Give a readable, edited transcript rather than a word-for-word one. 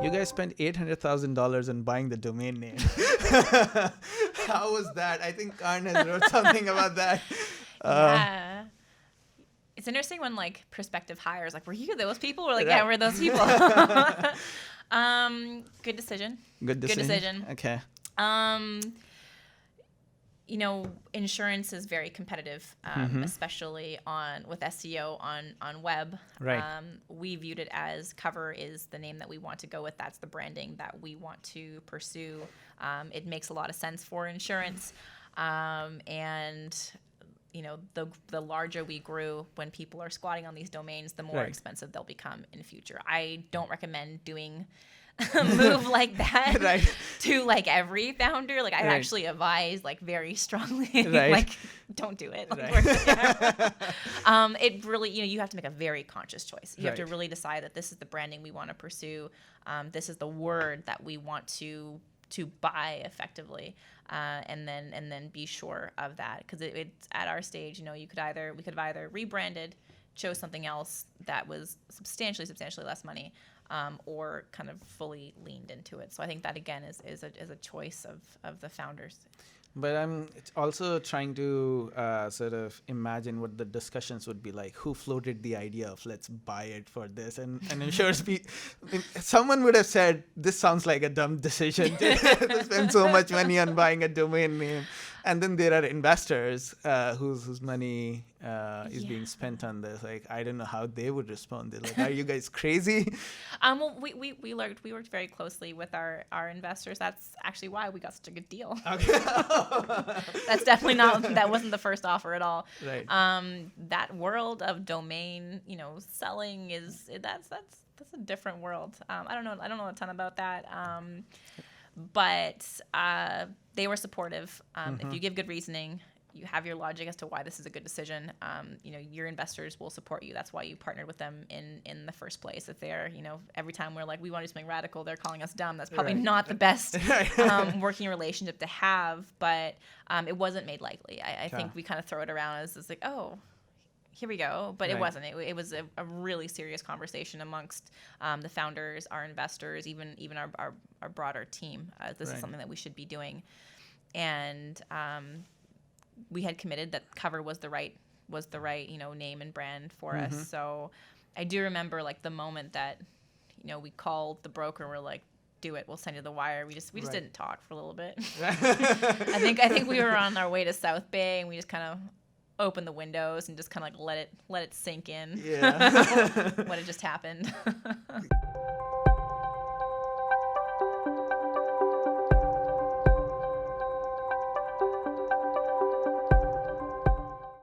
You guys spent $800,000 on buying the domain name. How was that? I think Karn has wrote something about that. Yeah. It's interesting when like prospective hires, like, were you those people? We're like, Right. yeah, we're those people. Good decision. Good decision. Okay. You know, insurance is very competitive, especially with SEO on web. Right. We viewed it as Cover is the name that we want to go with. That's the branding that we want to pursue. It makes a lot of sense for insurance. And, you know, the larger we grew, when people are squatting on these domains, the more expensive they'll become in the future. I don't recommend doing a move like that to like every founder. Like I actually advise like very strongly, like don't do it. It really, you know, you have to make a very conscious choice. You have to really decide that this is the branding we want to pursue. This is the word that we want to buy effectively, and then be sure of that, because it's at our stage. You know, we could have either rebranded, chose something else that was substantially less money, or kind of fully leaned into it. So I think that again is a choice of the founders. But I'm also trying to sort of imagine what the discussions would be like. Who floated the idea of let's buy it for this? And I'm sure someone would have said, this sounds like a dumb decision to spend so much money on buying a domain name. And then there are investors whose money is being spent on this. Like, I don't know how they would respond. They're like, are you guys crazy? Well, we worked very closely with our investors. That's actually why we got such a good deal. Okay. That's definitely that wasn't the first offer at all. Right. That world of domain, you know, selling that's a different world. I don't know a ton about that. But they were supportive. If you give good reasoning, you have your logic as to why this is a good decision, you know, your investors will support you. That's why you partnered with them in the first place. If they're, you know, every time we're like, we want to do something radical, they're calling us dumb. That's probably not the best working relationship to have, but it wasn't made lightly. I think we kind of throw it around as like, oh, here we go. But it wasn't. It was a really serious conversation amongst the founders, our investors, even our broader team. This is something that we should be doing. And we had committed that Cover was the right you know, name and brand for us. So I do remember like the moment that, you know, we called the broker. We're like, do it. We'll send you the wire. We just didn't talk for a little bit. I think we were on our way to South Bay, and we just kind of open the windows and just kind of like let it sink in. What had just happened.